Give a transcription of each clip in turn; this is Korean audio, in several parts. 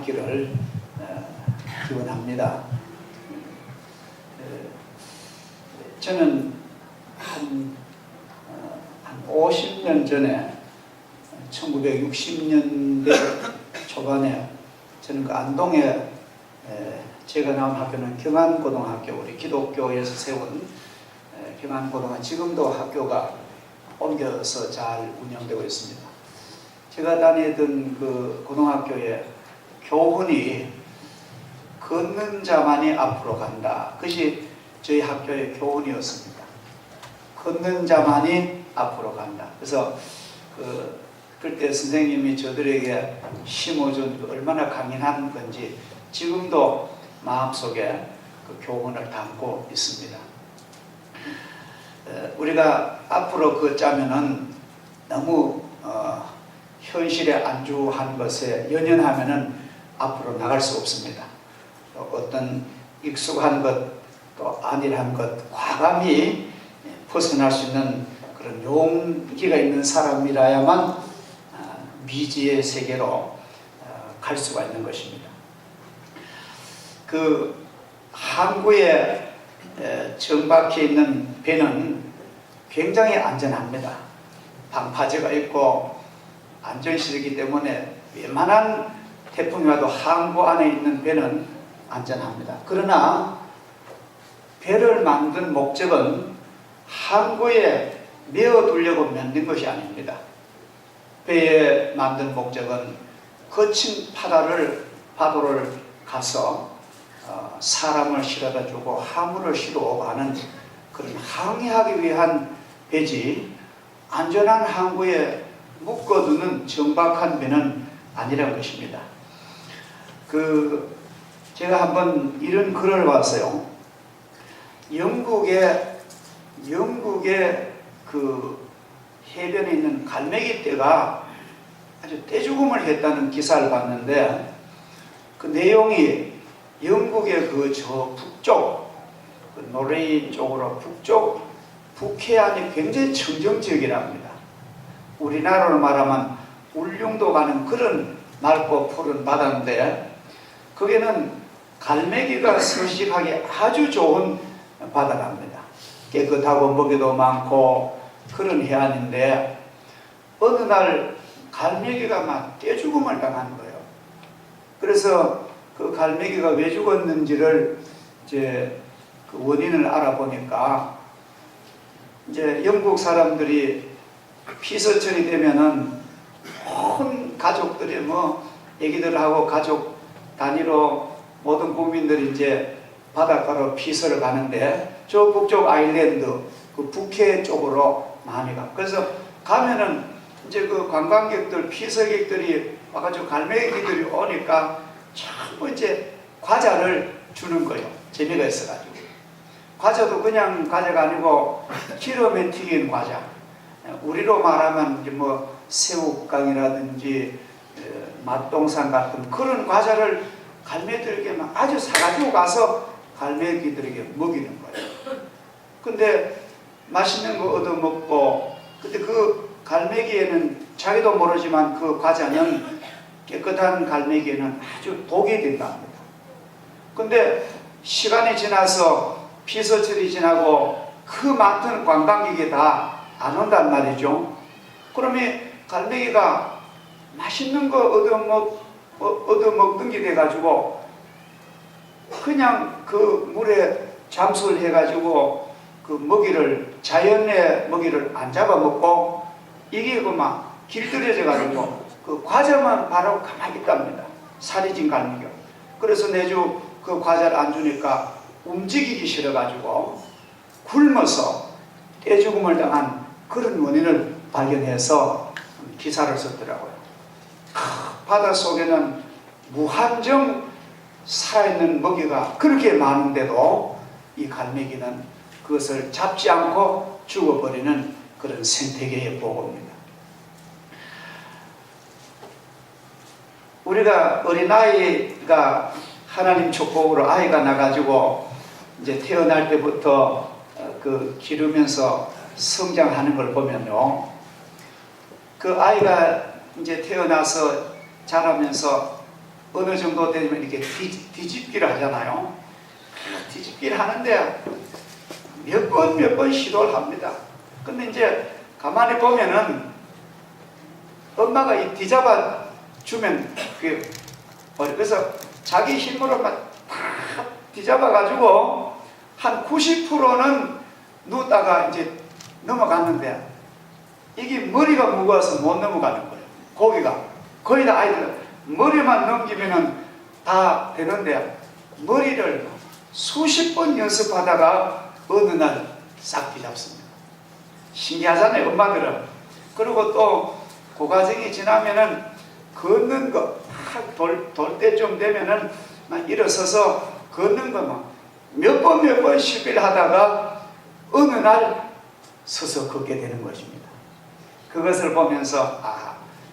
있기를 기원합니다. 저는 한 50년 전에 1960년대 초반에 저는 그 안동에 제가 나온 학교는 경안고등학교, 우리 기독교에서 세운 경안고등학교, 지금도 학교가 옮겨서 잘 운영되고 있습니다. 제가 다니던 그 고등학교의 교훈이 걷는 자만이 앞으로 간다. 그것이 저희 학교의 교훈이었습니다. 걷는 자만이 앞으로 간다. 그래서 그때 선생님이 저들에게 심어준 얼마나 강인한 건지 지금도 마음속에 그 교훈을 담고 있습니다. 우리가 앞으로 걷자면은 너무 현실에 안주한 것에 연연하면은 앞으로 나갈 수 없습니다. 어떤 익숙한 것, 또 안일한 것, 과감히 벗어날 수 있는 그런 용기가 있는 사람이라야만 미지의 세계로 갈 수가 있는 것입니다. 그 항구에 정박해 있는 배는 굉장히 안전합니다. 방파제가 있고 안전시설이기 때문에 웬만한 태풍이 와도 항구 안에 있는 배는 안전합니다. 그러나 배를 만든 목적은 항구에 메어두려고 만든 것이 아닙니다. 배에 만든 목적은 거친 파도를 가서 사람을 실어다 주고 화물을 실어오고 하는 그런 항해하기 위한 배지, 안전한 항구에 묶어두는 정박한 배는 아니라는 것입니다. 제가 한번 이런 글을 봤어요. 영국의 그 해변에 있는 갈매기 떼가 아주 떼죽음을 했다는 기사를 봤는데, 그 내용이 영국의 저 북쪽, 노르웨이 쪽으로 북쪽 북해안이 굉장히 청정 지역이랍니다. 우리나라로 말하면 울릉도 가는 그런 맑고 푸른 바다인데, 거기는 갈매기가 서식하기 아주 좋은 바다랍니다. 깨끗하고 먹이도 많고 그런 해안인데, 어느 날 갈매기가 막 떼죽음을 당한 거예요. 그래서 그 갈매기가 왜 죽었는지를 이제 그 원인을 알아보니까, 이제 영국 사람들이 피서철이 되면은 온 가족들이 애기들하고 가족 단위로 모든 국민들이 이제 바닷가로 피서를 가는데, 저 북쪽 아일랜드 그 북해 쪽으로 많이 가. 그래서 가면은 이제 그 관광객들, 피서객들이 와가지고 갈매기들이 오니까 전부 이제 과자를 주는 거예요. 재미가 있어가지고. 과자도 그냥 과자가 아니고 기름에 튀긴 과자. 우리로 말하면 이제 새우깡이라든지 맛동산 같은 그런 과자를 갈매기들에게 아주 사가지고 가서 갈매기들에게 먹이는 거예요. 근데 맛있는 거 얻어먹고, 근데 그 갈매기에는 자기도 모르지만 그 과자는, 깨끗한 갈매기에는 아주 독이 된답니다. 근데 시간이 지나서 피서철이 지나고 그 많던 관광객이 다 안 온단 말이죠. 그러면 갈매기가 맛있는 거 얻어먹는 게 돼가지고 그냥 그 물에 잠수를 해가지고 그 먹이를, 자연의 먹이를 안 잡아먹고 이게 막 길들여져가지고 그 과자만 바로 가만히 있답니다. 살이 진 갈매기가. 그래서 내주 그 과자를 안 주니까 움직이기 싫어가지고 굶어서 떼죽음을 당한 그런 원인을 발견해서 기사를 썼더라고요. 바닷속에는 무한정 살아있는 먹이가 그렇게 많은데도 이 갈매기는 그것을 잡지 않고 죽어버리는 그런 생태계의 보고입니다. 우리가 어린아이가 하나님 축복으로 아이가 나가지고 이제 태어날 때부터 그 기르면서 성장하는 걸 보면요, 그 아이가 이제 태어나서 자라면서 어느 정도 되면 이렇게 뒤집기를 하잖아요. 뒤집기를 하는데 몇 번 시도를 합니다. 근데 이제 가만히 보면은 엄마가 이 뒤잡아 주면 그게 그래서 자기 힘으로 막 다 뒤잡아 가지고 한 90%는 누다가 이제 넘어갔는데 이게 머리가 무거워서 못 넘어가는 거예요. 고기가 거의 다 아이들 머리만 넘기면은 다 되는데 머리를 수십 번 연습하다가 어느 날 싹 뒤잡습니다. 신기하잖아요, 엄마들은. 그리고 또 그 과정이 지나면은 걷는 거 돌 때쯤 되면은 막 일어서서 걷는 거 막 몇 번 실패를 하다가 어느 날 서서 걷게 되는 것입니다. 그것을 보면서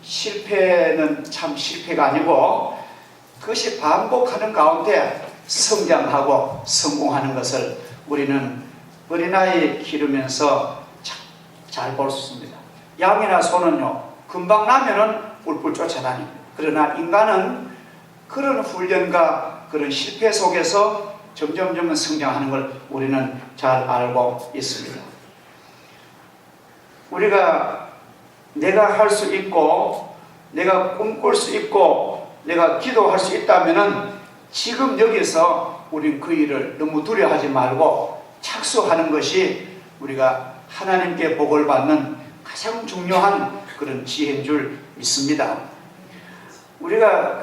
실패는 참 실패가 아니고 그것이 반복하는 가운데 성장하고 성공하는 것을 우리는 어린아이 기르면서 잘 볼 수 있습니다. 양이나 소는요 금방 나면은 뿔뿔 쫓아다닙니다. 그러나 인간은 그런 훈련과 그런 실패 속에서 점점 성장하는 걸 우리는 잘 알고 있습니다. 우리가 내가 할 수 있고 내가 꿈꿀 수 있고 내가 기도할 수 있다면은 지금 여기서 우리는 그 일을 너무 두려워하지 말고 착수하는 것이 우리가 하나님께 복을 받는 가장 중요한 그런 지혜인 줄 믿습니다. 우리가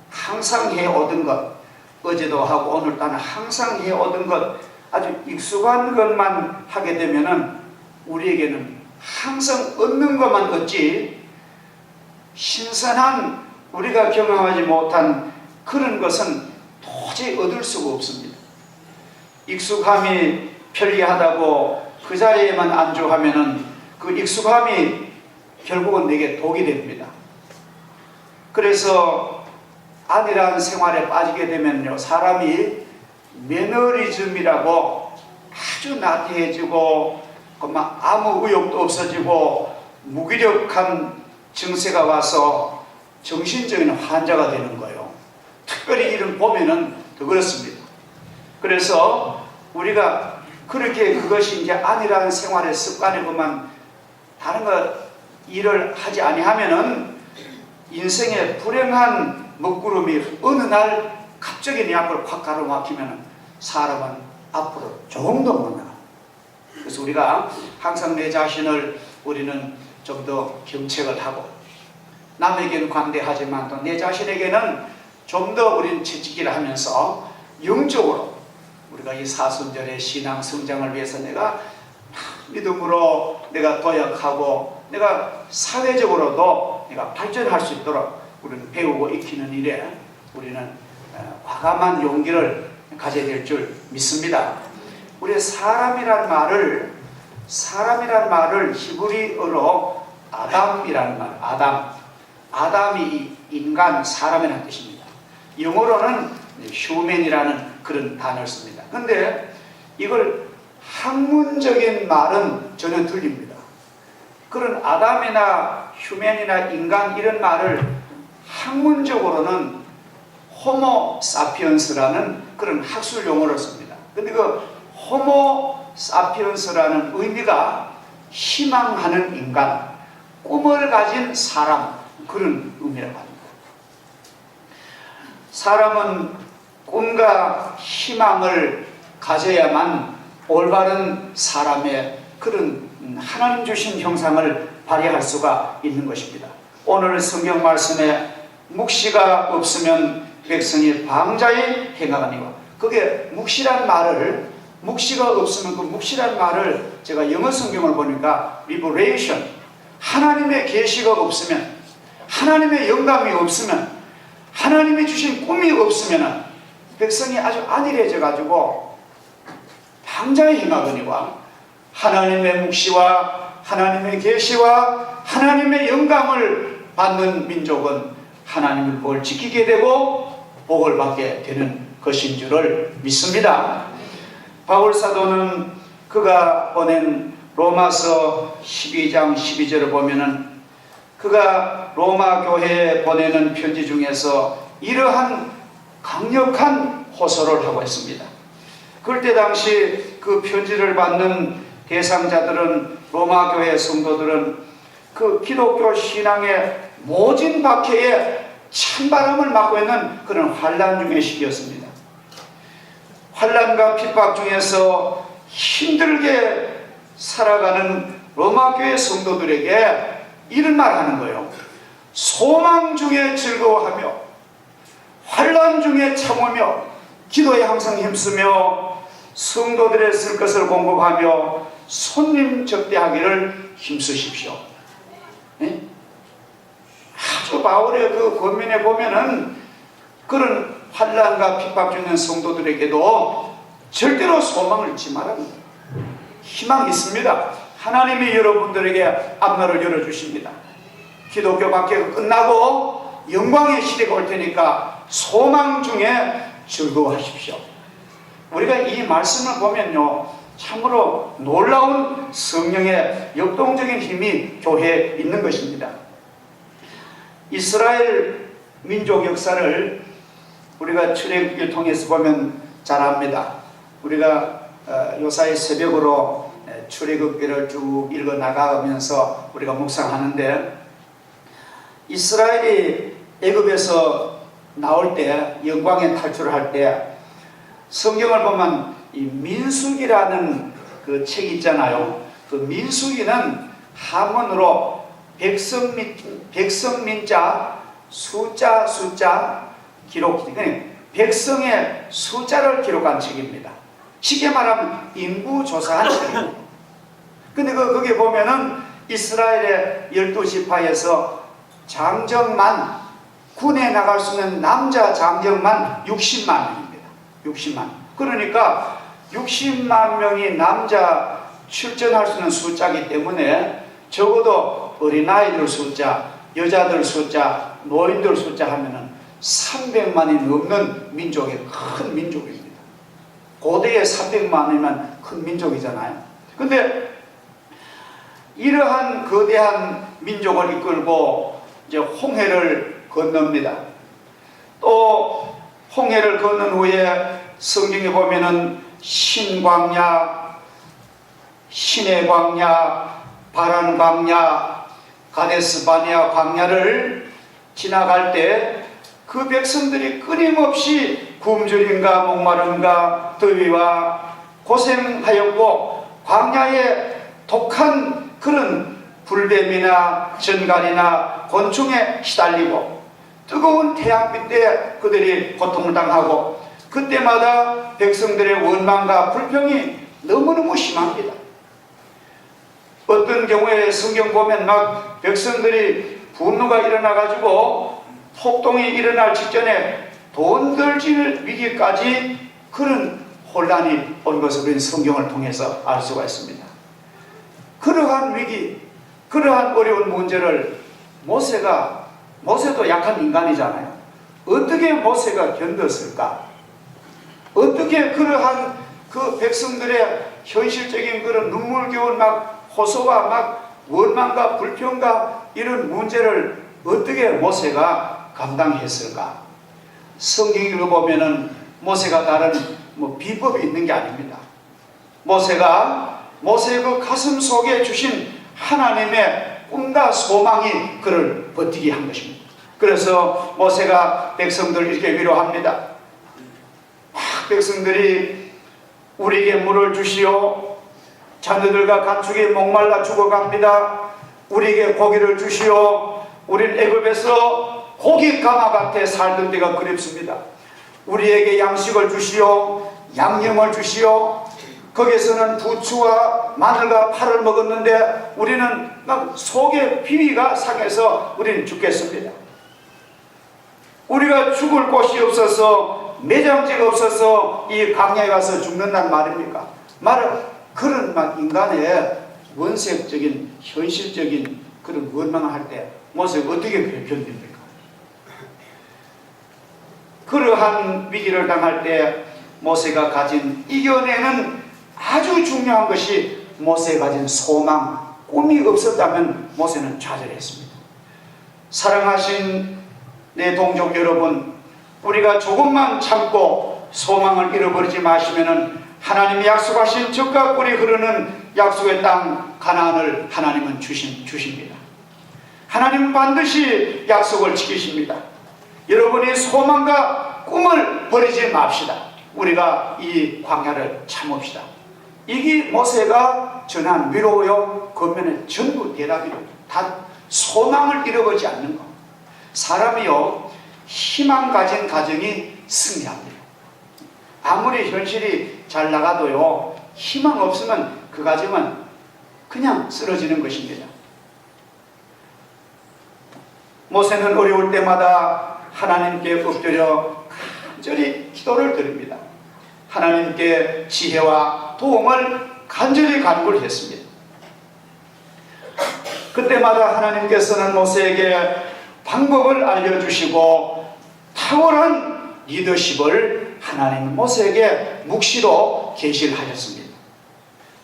항상 해오던 것, 어제도 하고 오늘 나는 항상 해오던 것, 아주 익숙한 것만 하게 되면은 우리에게는 항상 얻는 것만 얻지 신선한 우리가 경험하지 못한 그런 것은 도저히 얻을 수가 없습니다. 익숙함이 편리하다고 그 자리에만 안주하면은 그 익숙함이 결국은 내게 독이 됩니다. 그래서 안일한 생활에 빠지게 되면요 사람이 매너리즘이라고 아주 나태해지고 아무 의욕도 없어지고 무기력한 증세가 와서 정신적인 환자가 되는 거예요. 특별히 이런 보면은 더 그렇습니다. 그래서 우리가 그렇게 그것이 이제 안일한 생활의 습관이고만 다른 거 일을 하지 아니하면은 인생의 불행한 먹구름이 어느 날 갑자기 내 앞을 확 가로막히면은 사람은 앞으로 조금도 못 나가. 그래서 우리가 항상 내 자신을 우리는 좀 더 경책을 하고 남에게는 관대하지만 또 내 자신에게는 좀 더 우리는 채찍질을 하면서 영적으로 우리가 이 사순절의 신앙 성장을 위해서 내가 믿음으로 내가 도약하고 내가 사회적으로도 내가 발전할 수 있도록 우리는 배우고 익히는 일에 우리는 과감한 용기를 가져야 될 줄 믿습니다. 우리 사람이란 말을 히브리어로 아담이라는 말, 아담이 인간, 사람이라는 뜻입니다. 영어로는 휴맨이라는 그런 단어를 씁니다. 그런데 이걸 학문적인 말은 전혀 틀립니다. 그런 아담이나 휴맨이나 인간 이런 말을 학문적으로는 호모 사피언스라는 그런 학술 용어를 씁니다. 그런데 그 호모 사피언스라는 의미가 희망하는 인간, 꿈을 가진 사람, 그런 의미라고 합니다. 사람은 꿈과 희망을 가져야만 올바른 사람의 그런 하나님 주신 형상을 발휘할 수가 있는 것입니다. 오늘 성경 말씀에 묵시가 없으면 백성이 방자히 행하거니와, 그게 묵시란 말을, 묵시가 없으면 그 묵시란 말을 제가 영어 성경을 보니까 revelation, 하나님의 계시가 없으면, 하나님의 영감이 없으면, 하나님이 주신 꿈이 없으면 백성이 아주 안일해져 가지고 방자히 행하거니와, 하나님의 묵시와 하나님의 계시와 하나님의 영감을 받는 민족은 하나님의 복을 지키게 되고 복을 받게 되는 것인 줄을 믿습니다. 바울 사도는 그가 보낸 로마서 12장 12절을 보면은 그가 로마 교회에 보내는 편지 중에서 이러한 강력한 호소를 하고 있습니다. 그때 당시 그 편지를 받는 대상자들은, 로마 교회 성도들은 그 기독교 신앙의 모진 박해에 찬바람을 맞고 있는 그런 환난 중의 시기였습니다. 환난과 핍박 중에서 힘들게 살아가는 로마 교회 성도들에게 이런 말 하는 거예요. 소망 중에 즐거워하며 환난 중에 참으며 기도에 항상 힘쓰며 성도들의 쓸 것을 공급하며 손님 접대하기를 힘쓰십시오. 네? 아주 바울의 그 권면에 보면은 그런 환난과 핍박 중인 성도들에게도 절대로 소망을 잃지 말랍니다. 희망이 있습니다. 하나님이 여러분들에게 앞날을 열어주십니다. 기독교 박해가 끝나고 영광의 시대가 올 테니까 소망 중에 즐거워하십시오. 우리가 이 말씀을 보면요, 참으로 놀라운 성령의 역동적인 힘이 교회에 있는 것입니다. 이스라엘 민족 역사를 우리가 출애굽기를 통해서 보면 잘 압니다. 우리가 요사이 새벽으로 출애굽기를 쭉 읽어 나가면서 우리가 묵상하는데, 이스라엘이 애굽에서 나올 때, 영광의 탈출을 할 때 성경을 보면 이 민수기라는 그 책이 있잖아요. 그 민수기는 한문으로 백성민자 숫자 기록, 백성의 숫자를 기록한 책입니다. 쉽게 말하면 인구조사한 책입니다. 근데 거기에 보면은 이스라엘의 12지파에서 장정만, 군에 나갈 수 있는 남자 장정만 60만 명입니다. 60만. 그러니까 60만 명이 남자 출전할 수 있는 숫자이기 때문에 적어도 어린아이들 숫자, 여자들 숫자, 노인들 숫자 하면은 300만이 넘는 민족의 큰 민족입니다. 고대에 300만이면 큰 민족이잖아요. 근데 이러한 거대한 민족을 이끌고 이제 홍해를 건넙니다. 또 홍해를 건넌 후에 성경에 보면은 신광야, 신의 광야, 바란 광야, 가데스 바네아 광야를 지나갈 때 그 백성들이 끊임없이 굶주림과 목마름과 더위와 고생하였고, 광야에 독한 그런 불뱀이나 전갈이나 곤충에 시달리고 뜨거운 태양빛에 그들이 고통을 당하고, 그때마다 백성들의 원망과 불평이 너무너무 심합니다. 어떤 경우에 성경 보면 막 백성들이 분노가 일어나가지고 폭동이 일어날 직전에 돈 들질 위기까지 그런 혼란이 온 것을 우리는 성경을 통해서 알 수가 있습니다. 그러한 위기, 그러한 어려운 문제를 모세도 약한 인간이잖아요. 어떻게 모세가 견뎠을까? 어떻게 그러한 그 백성들의 현실적인 그런 눈물겨운 막 호소와 막 원망과 불평과 이런 문제를 어떻게 모세가 감당했을까? 성경 읽어보면은 모세가 다른 비법이 있는 게 아닙니다. 모세의 그 가슴 속에 주신 하나님의 꿈과 소망이 그를 버티게 한 것입니다. 그래서 모세가 백성들을 이렇게 위로합니다. 백성들이 우리에게 물을 주시오. 자녀들과 가축이 목말라 죽어갑니다. 우리에게 고기를 주시오. 우린 애굽에서 고기 가마밭에 살던 데가 그립습니다. 우리에게 양식을 주시오. 양념을 주시오. 거기에서는 부추와 마늘과 파를 먹었는데 우리는 막 속에 비위가 상해서 우리는 죽겠습니다. 우리가 죽을 곳이 없어서, 매장지가 없어서 이 광야에 가서 죽는단 말입니까? 그런 막 인간의 원색적인 현실적인 그런 원망을 할 때 모세가 어떻게 그래 견딥니까? 그러한 위기를 당할 때 모세가 가진 이겨내는 아주 중요한 것이, 모세가 가진 소망, 꿈이 없었다면 모세는 좌절했습니다. 사랑하신 내 동족 여러분, 우리가 조금만 참고 소망을 잃어버리지 마시면은 하나님이 약속하신 젖과 꿀이 흐르는 약속의 땅 가나안을 하나님은 주십니다. 하나님은 반드시 약속을 지키십니다. 여러분이 소망과 꿈을 버리지 맙시다. 우리가 이 광야를 참읍시다. 이게 모세가 전한 위로요 권면의 전부 대답이요. 다 소망을 잃어버리지 않는 것. 사람이요 희망 가진 가정이 승리합니다. 아무리 현실이 잘 나가도요 희망 없으면 그 가정은 그냥 쓰러지는 것입니다. 모세는 어려울 때마다 하나님께 엎드려 간절히 기도를 드립니다. 하나님께 지혜와 도움을 간절히 간구했습니다. 그때마다 하나님께서는 모세에게 방법을 알려주시고 탁월한 리더십을 하나님은 모세에게 묵시로 계시를 하셨습니다.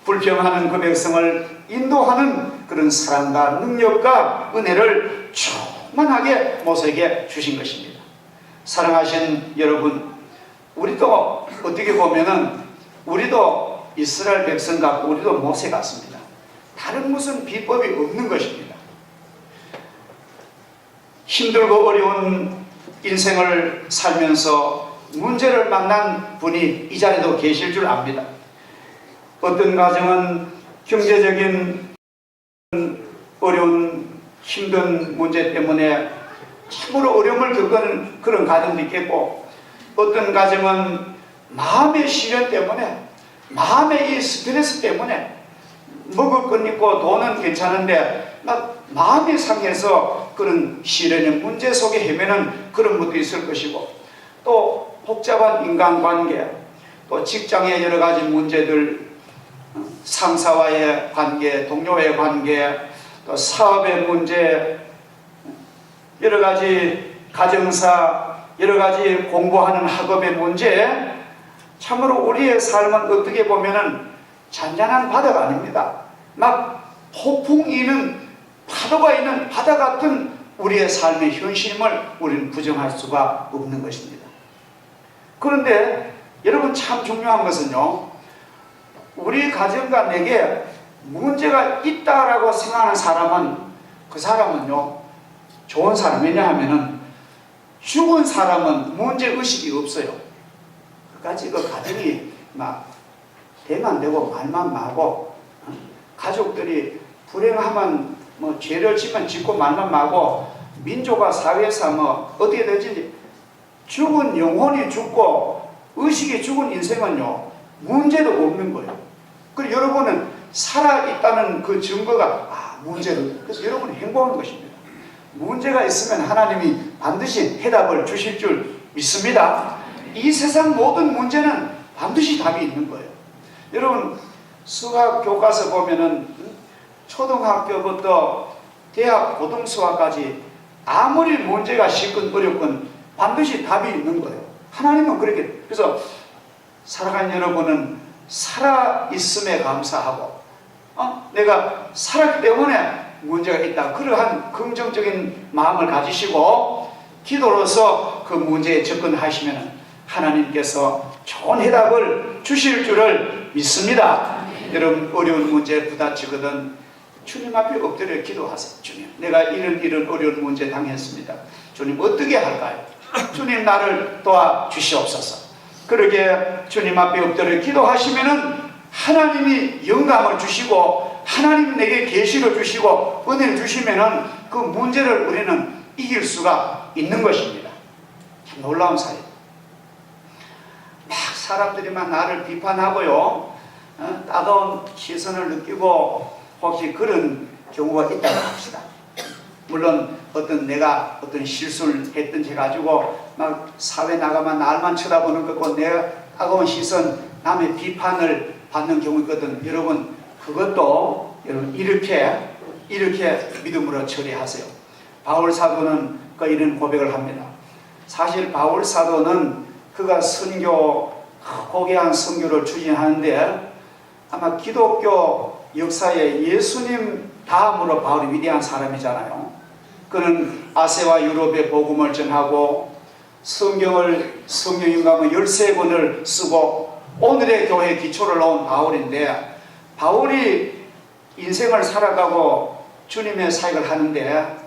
불평하는 그 백성을 인도하는 그런 사랑과 능력과 은혜를 충만하게 모세에게 주신 것입니다. 사랑하신 여러분, 우리도 어떻게 보면은 우리도 이스라엘 백성 같고 우리도 모세 같습니다. 다른 무슨 비법이 없는 것입니다. 힘들고 어려운 인생을 살면서 문제를 만난 분이 이 자리에도 계실 줄 압니다. 어떤 가정은 경제적인 어려운 힘든 문제 때문에 참으로 어려움을 겪는 그런 가정도 있겠고, 어떤 가정은 마음의 시련 때문에, 마음의 이 스트레스 때문에 먹을 건 있고 돈은 괜찮은데 막 마음이 상해서 그런 시련의 문제 속에 헤매는 그런 분도 있을 것이고, 또 복잡한 인간관계, 또 직장의 여러 가지 문제들, 상사와의 관계, 동료와의 관계, 또 사업의 문제, 여러 가지 가정사, 여러 가지 공부하는 학업의 문제, 참으로 우리의 삶은 어떻게 보면은 잔잔한 바다가 아닙니다. 막 폭풍이 있는 파도가 있는 바다 같은 우리의 삶의 현실임을 우리는 부정할 수가 없는 것입니다. 그런데 여러분 참 중요한 것은요, 우리 가정과 내게 문제가 있다라고 생각하는 사람은 그 사람은요 좋은 사람. 왜냐하면은 죽은 사람은 문제의식이 없어요. 그까지 그 가정이 막 대만 되고 말만 마고, 가족들이 불행하면 뭐 죄를 지면 짓고 말만 마고, 민족과 사회에서 뭐 어떻게 되지, 죽은 영혼이 죽고 의식이 죽은 인생은요 문제도 없는 거예요. 그리고 여러분은 살아있다는 그 증거가 문제를, 그래서 여러분이 행복한 것입니다. 문제가 있으면 하나님이 반드시 해답을 주실 줄 믿습니다. 이 세상 모든 문제는 반드시 답이 있는 거예요. 여러분 수학 교과서 보면은 초등학교부터 대학 고등수학까지 아무리 문제가 쉽건 어렵건 반드시 답이 있는 거예요. 하나님은 그렇게. 그래서 살아가는 여러분은 살아있음에 감사하고, 내가 살았기 때문에 문제가 있다, 그러한 긍정적인 마음을 가지시고 기도로서 그 문제에 접근하시면 하나님께서 좋은 해답을 주실 줄을 믿습니다. 여러분 어려운 문제에 부딪히거든 주님 앞에 엎드려 기도하세요. 주님, 내가 이런 어려운 문제 당했습니다. 주님 어떻게 할까요? 주님 나를 도와주시옵소서. 그러게 주님 앞에 엎드려 기도하시면은 하나님이 영감을 주시고 하나님 내게 계시를 주시고 은혜를 주시면은 그 문제를 우리는 이길 수가 있는 것입니다. 참 놀라운 사실. 막 사람들이만 나를 비판하고요, 따가운 시선을 느끼고 혹시 그런 경우가 있다고 합시다. 물론 내가 어떤 실수를 했든지 가지고 막 사회 나가면 날만 쳐다보는 거고 내가 따가운 시선, 남의 비판을 받는 경우 있거든. 여러분 그것도 여러분 이렇게 믿음으로 처리하세요. 바울 사도는 이런 고백을 합니다. 사실 바울 사도는 그가 고귀한 선교를 추진하는데 아마 기독교 역사에 예수님 다음으로 바울이 위대한 사람이잖아요. 그는 아세와 유럽에 복음을 전하고 성경인감은 13권을 쓰고 오늘의 교회 기초를 놓은 바울인데, 바울이 인생을 살아가고 주님의 사역을 하는데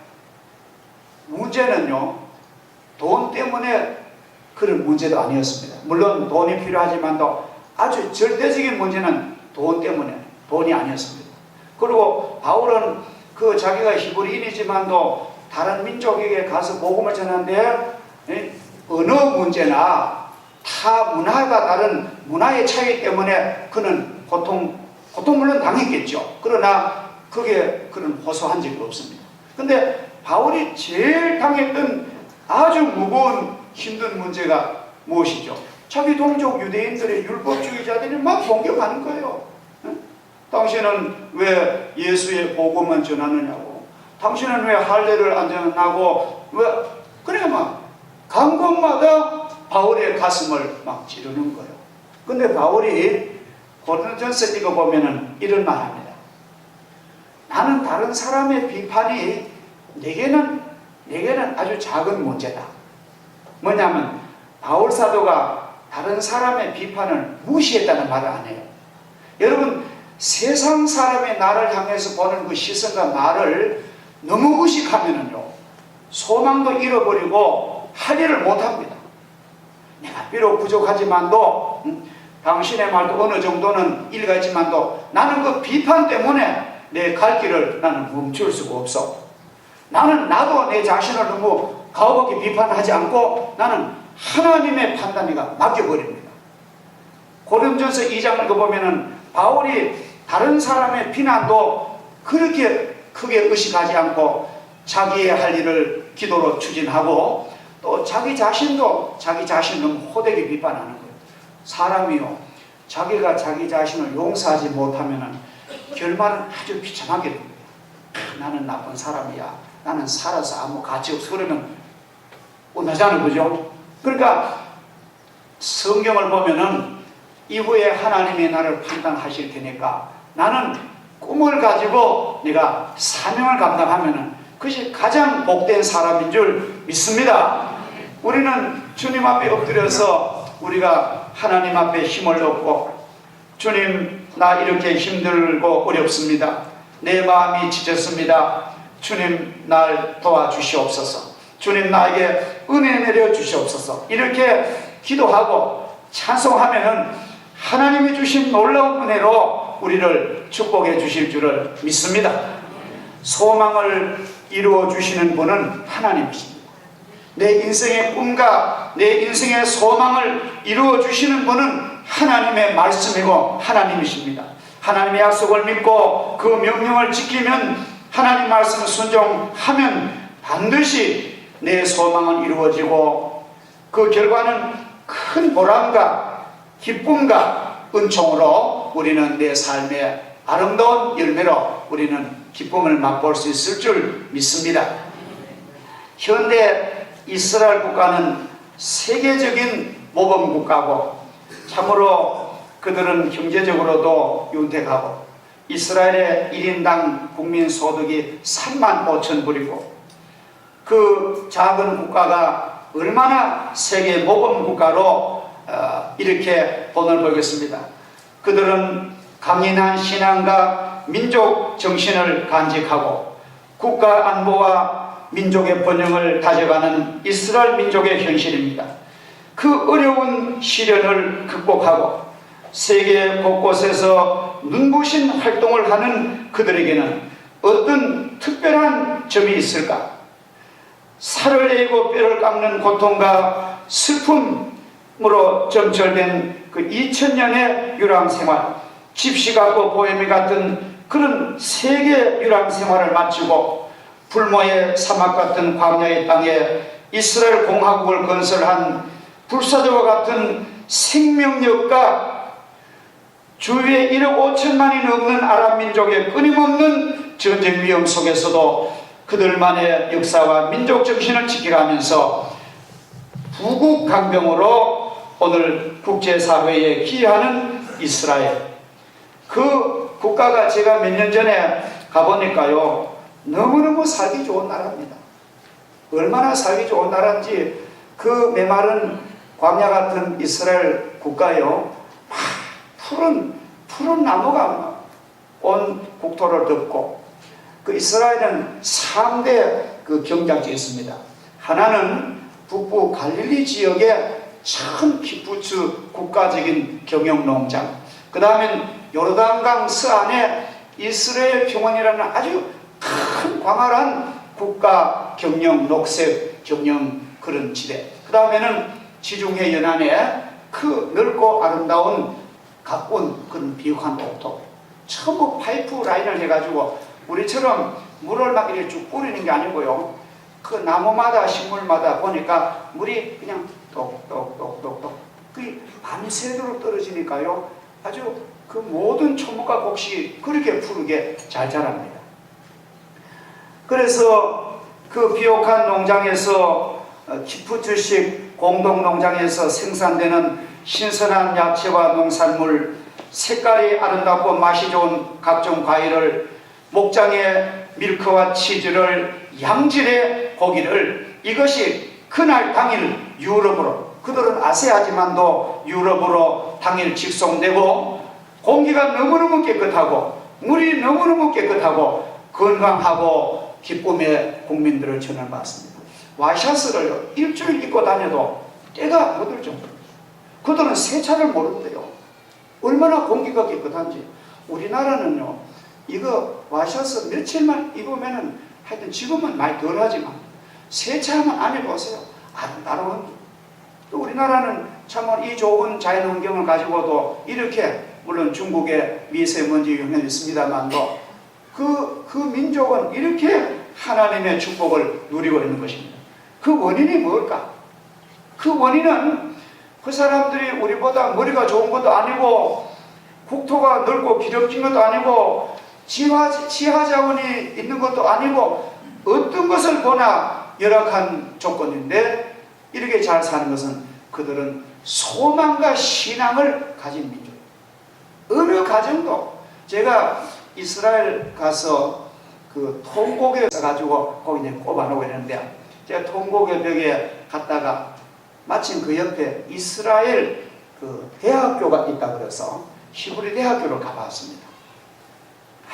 문제는요, 돈 때문에 그런 문제도 아니었습니다. 물론 돈이 필요하지만도 아주 절대적인 문제는 돈 때문에, 돈이 아니었습니다. 그리고 바울은 그 자기가 히브리인이지만도 다른 민족에게 가서 복음을 전하는데 어느 문제나 타 문화가 다른 문화의 차이 때문에 그는 고통 물론 당했겠죠. 그러나 그는 호소한 적이 없습니다. 근데 바울이 제일 당했던 아주 무거운 힘든 문제가 무엇이죠? 자기 동족 유대인들의 율법주의자들이 막 공격하는 거예요. 당신은 왜 예수의 복음만 전하느냐고, 당신은 왜 할례를 안 전하고, 그래 막 간 곳마다 바울의 가슴을 막 찌르는 거예요. 근데 바울이 고린도전서 읽어보면은 이런 말 합니다. 나는 다른 사람의 비판이 내게는 아주 작은 문제다. 뭐냐면 바울 사도가 다른 사람의 비판을 무시했다는 말을 안 해요. 여러분, 세상 사람의 나를 향해서 보는 그 시선과 말을 너무 의식하면은요, 소망도 잃어버리고 할 일을 못합니다. 내가 비록 부족하지만도 당신의 말도 어느 정도는 일가지만도 나는 그 비판 때문에 내 갈 길을 나는 멈출 수가 없어. 나도 내 자신을 너무 가혹하게 비판하지 않고 나는 하나님의 판단에 맡겨버립니다. 고린도전서 2장을 읽어보면은 바울이 다른 사람의 비난도 그렇게 크게 의식하지 않고 자기의 할 일을 기도로 추진하고, 또 자기 자신도 자기 자신을 너무 호되게 비판하는 거예요. 사람이요, 자기가 자기 자신을 용서하지 못하면 결말은 아주 비참하게 됩니다. 나는 나쁜 사람이야, 나는 살아서 아무 가치 없어, 그러면 끝나잖아요. 그죠? 그러니까 성경을 보면은 이후에 하나님이 나를 판단하실 테니까 나는 꿈을 가지고 내가 사명을 감당하면은 그것이 가장 복된 사람인 줄 믿습니다. 우리는 주님 앞에 엎드려서 우리가 하나님 앞에 힘을 얻고, 주님, 나 이렇게 힘들고 어렵습니다. 내 마음이 지쳤습니다. 주님, 날 도와주시옵소서. 주님, 나에게 은혜 내려 주시옵소서. 이렇게 기도하고 찬송하면은 하나님이 주신 놀라운 은혜로 우리를 축복해 주실 줄을 믿습니다. 소망을 이루어 주시는 분은 하나님이십니다. 내 인생의 꿈과 내 인생의 소망을 이루어 주시는 분은 하나님의 말씀이고 하나님이십니다. 하나님의 약속을 믿고 그 명령을 지키면, 하나님 말씀을 순종하면 반드시 내 소망은 이루어지고 그 결과는 큰 보람과 기쁨과 은총으로 우리는 내 삶의 아름다운 열매로 우리는 기쁨을 맛볼 수 있을 줄 믿습니다. 현대 이스라엘 국가는 세계적인 모범 국가고, 참으로 그들은 경제적으로도 윤택하고, 이스라엘의 1인당 국민 소득이 3만 5천 불이고, 그 작은 국가가 얼마나 세계 모범 국가로 이렇게 돈을 벌겠습니다. 그들은 강인한 신앙과 민족 정신을 간직하고 국가 안보와 민족의 번영을 다져가는 이스라엘 민족의 현실입니다. 그 어려운 시련을 극복하고 세계 곳곳에서 눈부신 활동을 하는 그들에게는 어떤 특별한 점이 있을까? 살을 내고 뼈를 깎는 고통과 슬픔으로 점철된 그 2000년의 유랑생활, 집시 같고 보헤미 같은 그런 세계 유랑생활을 마치고 불모의 사막 같은 광야의 땅에 이스라엘 공화국을 건설한 불사조와 같은 생명력과 주위에 1억 5천만이 넘는 아랍 민족의 끊임없는 전쟁 위험 속에서도 그들만의 역사와 민족 정신을 지켜가면서 부국 강병으로 오늘 국제사회에 기여하는 이스라엘, 그 국가가 제가 몇 년 전에 가보니까요, 너무너무 살기 좋은 나라입니다. 얼마나 살기 좋은 나라인지 그 메마른 광야 같은 이스라엘 국가요. 푸른 나무가 온 국토를 덮고 그 이스라엘은 3대 그 경작지가 있습니다. 하나는 북부 갈릴리 지역의 참 키부츠 국가적인 경영농장, 그 다음엔 요르단강 서안에 이스라엘 평원이라는 아주 큰 광활한 국가 경영 녹색 경영 그런 지대, 그 다음에는 지중해 연안에 그 넓고 아름다운 가까운 그런 비옥한 옥토, 전부 파이프 라인을 해가지고 우리처럼 물을 막 이렇게 쭉 뿌리는 게 아니고요. 그 나무마다 식물마다 보니까 물이 그냥 똑똑똑똑똑 그 밤새도록 떨어지니까요. 아주 그 모든 초목과 곡식이 그렇게 푸르게 잘 자랍니다. 그래서 그 비옥한 농장에서 키푸츠식 공동농장에서 생산되는 신선한 야채와 농산물, 색깔이 아름답고 맛이 좋은 각종 과일을, 목장의 밀크와 치즈를, 양질의 고기를, 이것이 그날 당일 유럽으로, 그들은 아세아지만도 유럽으로 당일 직송되고 공기가 너무너무 깨끗하고 물이 너무너무 깨끗하고 건강하고 기쁨의 국민들을 전환받습니다. 와샤스를 일주일 입고 다녀도 때가 묻을 정도로 그들은 세차를 모른대요. 얼마나 공기가 깨끗한지. 우리나라는요, 이거 와샤스 며칠만 입으면은 하여튼 지금은 많이 덜하지만 세차하면 안 해보세요. 아름다운. 또 우리나라는 참 이 좋은 자연 환경을 가지고도 이렇게, 물론 중국의 미세먼지 영향이 있습니다만도 그 민족은 이렇게 하나님의 축복을 누리고 있는 것입니다. 그 원인이 뭘까? 그 원인은 그 사람들이 우리보다 머리가 좋은 것도 아니고 국토가 넓고 기름진 것도 아니고 지하 자원이 있는 것도 아니고 어떤 것을 보나 열악한 조건인데 이렇게 잘 사는 것은 그들은 소망과 신앙을 가진 민족. 어느 가정도, 제가 이스라엘 가서 그 통곡에 가지고 거기 이제 꼽아놓고 있는데, 제가 통곡의 벽에 갔다가 마침 그 옆에 이스라엘 그 대학교가 있다 그래서 히브리 대학교를 가봤습니다.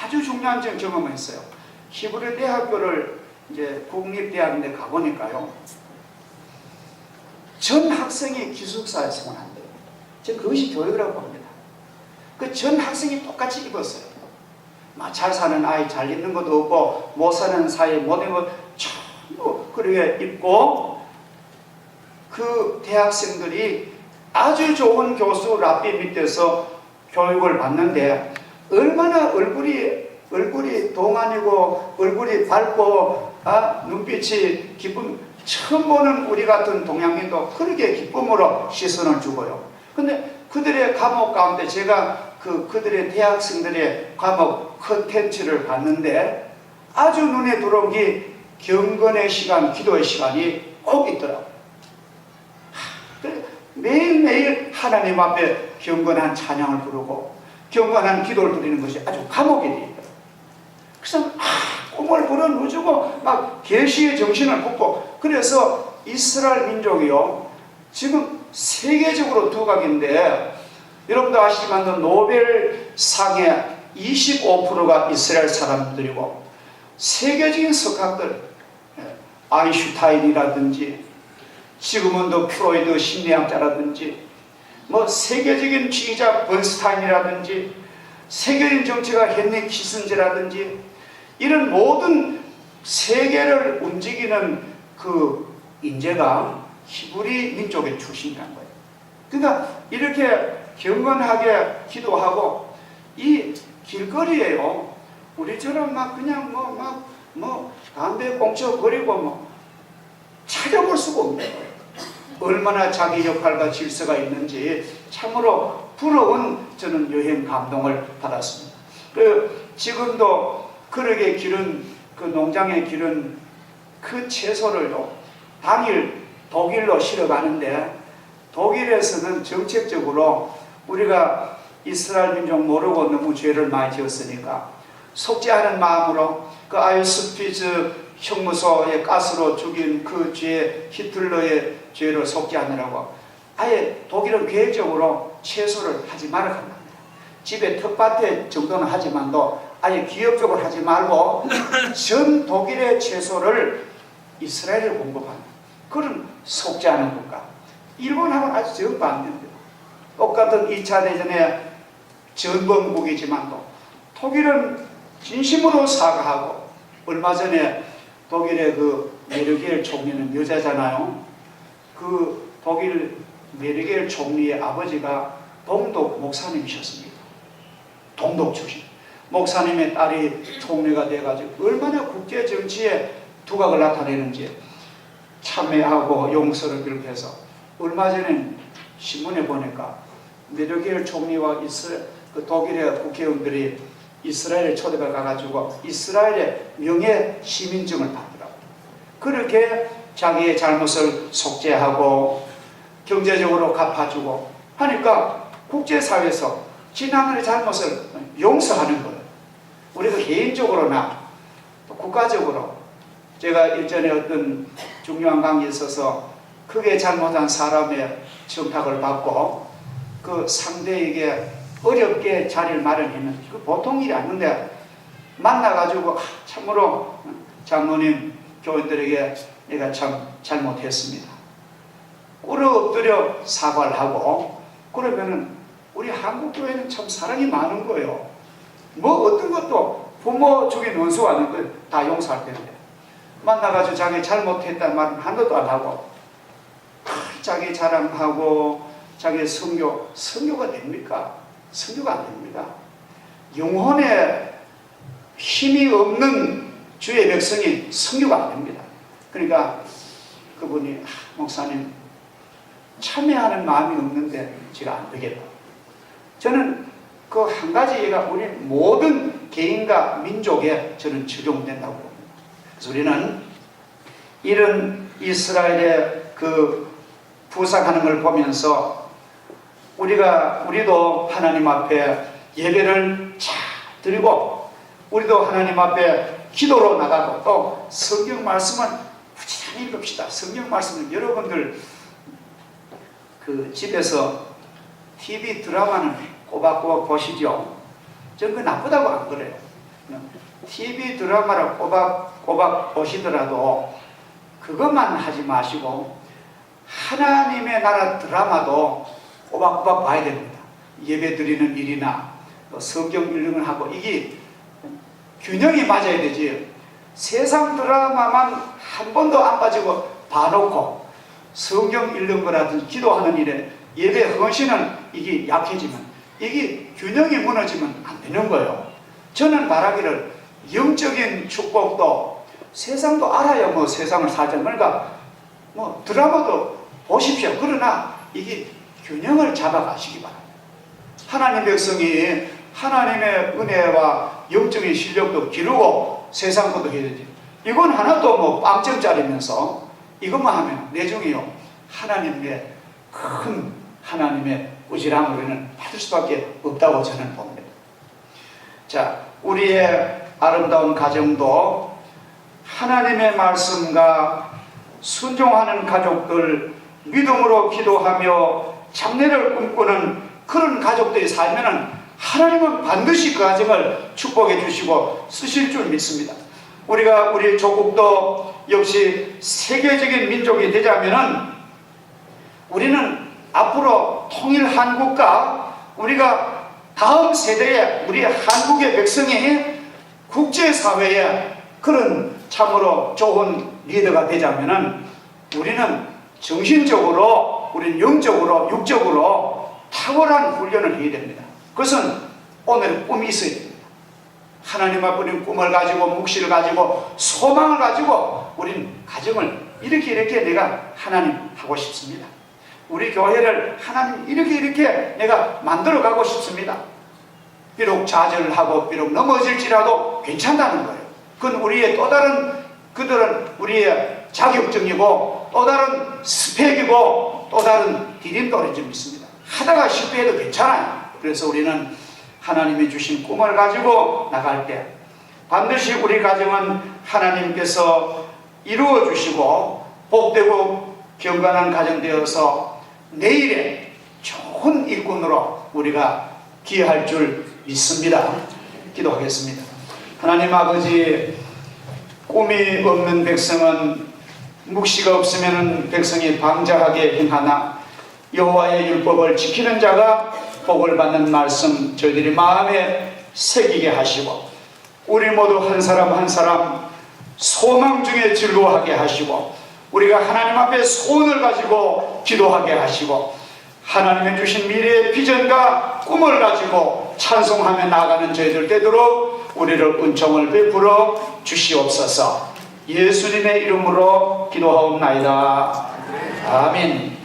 아주 중요한 경험을 했어요. 히브리 대학교를 이제 국립대학인데 가보니까요, 전 학생이 기숙사에 생활한대요. 저는 그것이 교육이라고 봅니다. 그 전 학생이 똑같이 입었어요. 잘 사는 아이 잘 입는 것도 없고 못 사는 사이 못 입는 것 전부 그렇게 입고, 그 대학생들이 아주 좋은 교수 랍비 밑에서 교육을 받는데 얼마나 얼굴이 동안이고 얼굴이 밝고 눈빛이 기쁨, 처음 보는 우리 같은 동양인도 그렇게 기쁨으로 시선을 주고요. 근데 그들의 과목 가운데 제가 그들의 대학생들의 과목 컨텐츠를 봤는데 아주 눈에 들어온 게 경건의 시간, 기도의 시간이 꼭 있더라고요. 매일매일 하나님 앞에 경건한 찬양을 부르고 경건한 기도를 드리는 것이 아주 과목이 되어 있더라고요. 그래서 꿈을 불어넣어주고 막 계시의 정신을 붓고, 그래서 이스라엘 민족이요, 지금 세계적으로 두각인데, 여러분도 아시지만 노벨상의 25%가 이스라엘 사람들이고, 세계적인 석학들, 아인슈타인이라든지 시그문드 프로이드 심리학자라든지 세계적인 지휘자 번스타인이라든지 세계적인 정치가 헨리 키슨저라든지 이런 모든 세계를 움직이는 그 인재가 히브리 민족의 출신이라는 거예요. 그러니까 이렇게 경건하게 기도하고, 이 길거리에요, 우리처럼 그냥 담배 꽁초 버리고 찾아볼 수가 없는 거예요. 얼마나 자기 역할과 질서가 있는지 참으로 부러운 저는 여행 감동을 받았습니다. 지금도 그렇게 기른 그 농장에 기른 그 채소를요, 당일 독일로 실어가는데, 독일에서는 정책적으로 우리가 이스라엘 민족 모르고 너무 죄를 많이 지었으니까 속죄하는 마음으로 그 아이스피즈 형무소에 가스로 죽인 그 죄, 히틀러의 죄를 속지 않으라고 아예 독일은 계획적으로 채소를 하지 말아 간답니다. 집에 텃밭에 정도는 하지만도 아예 기업적으로 하지 말고 전 독일의 채소를 이스라엘에 공급하는 그런 속지 않은 국가. 일본하고는 아주 정반대입니다. 똑같은 2차 대전의 전범국이지만도 독일은 진심으로 사과하고, 얼마 전에 독일의 그 메르겔 총리는 여자잖아요. 그 독일 메르겔 총리의 아버지가 동독 목사님이셨습니다. 동독 출신. 목사님의 딸이 총리가 돼가지고 얼마나 국제 정치에 두각을 나타내는지 참회하고 용서를 기록해서, 얼마 전에 신문에 보니까 메르겔 총리와 그 독일의 국회의원들이 이스라엘에 초대가 가가지고 이스라엘의 명예 시민증을 받더라고요. 그렇게 자기의 잘못을 속죄하고 경제적으로 갚아주고 하니까 국제사회에서 지난번의 잘못을 용서하는 거예요. 우리가 개인적으로나 또 국가적으로, 제가 일전에 어떤 중요한 관계에 있어서 크게 잘못한 사람의 청탁을 받고 그 상대에게 어렵게 자리를 마련했는데, 그 보통 일이 아닌데 만나가지고 참으로 장로님, 교인들에게 내가 참 잘못했습니다. 꿇어 엎드려 사과를 하고, 그러면은 우리 한국 교회는 참 사랑이 많은 거예요. 뭐 어떤 것도 부모 죽인 원수 아닌 걸 다 용서할 텐데, 만나가지고 자기 잘못했다는 말은 하나도 안 하고 자기 자랑하고 자기 성교가 됩니까? 성교가 안 됩니다. 영혼에 힘이 없는 주의 백성이 성교가 안 됩니다. 그러니까 그분이 목사님 참여하는 마음이 없는데 제가 안 되겠다. 저는 그 한 가지 얘가 우리 모든 개인과 민족에 저는 적용된다고 봅니다. 그래서 우리는 이런 이스라엘의 그 부상하는 걸 보면서 우리도 하나님 앞에 예배를 잘 드리고, 우리도 하나님 앞에 기도로 나가고, 또 성경 말씀을 부지런히 읽읍시다. 성경 말씀을 여러분들 그 집에서 TV 드라마는 꼬박꼬박 보시죠. 저는 그 나쁘다고 안 그래요. TV 드라마를 꼬박꼬박 보시더라도 그것만 하지 마시고 하나님의 나라 드라마도 꼬박꼬박 봐야 됩니다. 예배 드리는 일이나 성경 읽는 하고 이게 균형이 맞아야 되지. 세상 드라마만 한 번도 안 빠지고 봐놓고 성경 읽는 거라든지 기도하는 일에 예배 헌신은 이게 약해지면, 이게 균형이 무너지면 안 되는 거예요. 저는 말하기를 영적인 축복도 세상도 알아야 뭐 세상을 살자. 그러니까 뭐 드라마도 보십시오. 그러나 이게 균형을 잡아가시기 바랍니다. 하나님 백성이 하나님의 은혜와 영적인 실력도 기르고 세상 것도 해야 되지. 이건 하나도 뭐 빵점짜리면서 이것만 하면 내중에요 하나님의 큰 하나님의 꾸지람을 우리는 받을 수밖에 없다고 저는 봅니다. 자, 우리의 아름다운 가정도 하나님의 말씀과 순종하는 가족들, 믿음으로 기도하며 장래를 꿈꾸는 그런 가족들이 살면은 하나님은 반드시 그 가정을 축복해 주시고 쓰실 줄 믿습니다. 우리 조국도 역시 세계적인 민족이 되자면은 우리는 앞으로 통일 한국과 우리가 다음 세대에 우리 한국의 백성이 국제사회에 그런 참으로 좋은 리더가 되자면은 우리는 정신적으로, 우리는 영적으로, 육적으로 탁월한 훈련을 해야 됩니다. 그것은 오늘 꿈이 있어야 됩니다. 하나님 앞에 우리는 꿈을 가지고 묵시를 가지고 소망을 가지고 우리는 가정을 이렇게 내가 하나님 하고 싶습니다. 우리 교회를 하나님 이렇게 내가 만들어 가고 싶습니다. 비록 좌절을 하고 비록 넘어질지라도 괜찮다는 거예요. 그건 우리의 또 다른, 그들은 우리의 자격증이고 또 다른 스펙이고 또 다른 디딤돌인 줄 믿습니다. 하다가 실패해도 괜찮아요. 그래서 우리는 하나님이 주신 꿈을 가지고 나갈 때 반드시 우리 가정은 하나님께서 이루어 주시고 복되고 경건한 가정 되어서 내일의 좋은 일꾼으로 우리가 기여할 줄 믿습니다. 기도하겠습니다. 하나님 아버지, 꿈이 없는 백성은 묵시가 없으면 백성이 방자하게 행하나 여호와의 율법을 지키는 자가 복을 받는 말씀 저희들이 마음에 새기게 하시고 우리 모두 한 사람 한 사람 소망 중에 즐거워하게 하시고 우리가 하나님 앞에 소원을 가지고 기도하게 하시고 하나님의 주신 미래의 비전과 꿈을 가지고 찬송하며 나아가는 저희들 되도록 우리를 은총을 베풀어 주시옵소서. 예수님의 이름으로 기도하옵나이다. 아멘.